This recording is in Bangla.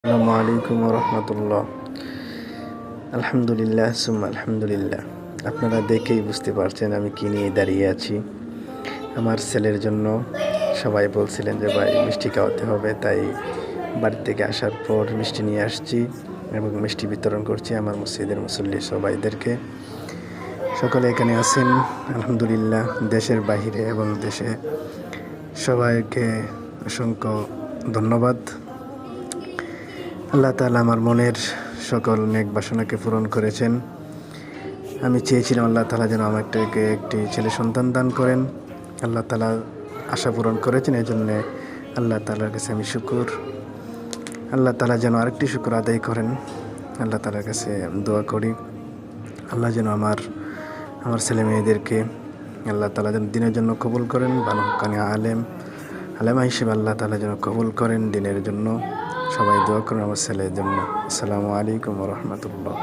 আসসালামু আলাইকুম রহমতুল্লাহ। আলহামদুলিল্লাহ সুম্মা আলহামদুলিল্লাহ। আপনারা দেখেই বুঝতে পারছেন আমি কী নিয়ে দাঁড়িয়ে আছি। আমার ছেলের জন্য সবাই বলছিলেন যে ভাই মিষ্টি খাওয়াতে হবে, তাই বাড়ি থেকে আসার পর মিষ্টি নিয়ে আসছি এবং মিষ্টি বিতরণ করছি আমার মসজিদের মুসল্লি সবাইদেরকে। সকলে এখানে আছেন আলহামদুলিল্লাহ, দেশের বাহিরে এবং দেশে, সবাইকে অসংখ্য ধন্যবাদ। আল্লাহ তাআলা আমার মনের সকল নেক বাসনাকে পূরণ করেছেন। আমি চেয়েছিলাম আল্লাহ তাআলা যেন আমাকে একটি ছেলে সন্তান দান করেন। আল্লাহ তাআলা আশা পূরণ করেছেন, এই জন্যে আল্লাহ তাআলার কাছে আমি শুকর। আল্লাহ তাআলা যেন আরেকটি শুকর আদায় করেন। আল্লাহ তাআলার কাছে দোয়া করি আল্লাহ যেন আমার ছেলে মেয়েদেরকে আল্লাহ তাআলা যেন দিনের জন্য কবুল করেন, ভালো হক্কানি আলেমা হিসেবে আল্লাহ তাআলা যেন কবুল করেন দিনের জন্য। সবাই দোয়া করেন আমার ছেলের জন্য। আসসালামু আলাইকুম রহমতুল্লাহ।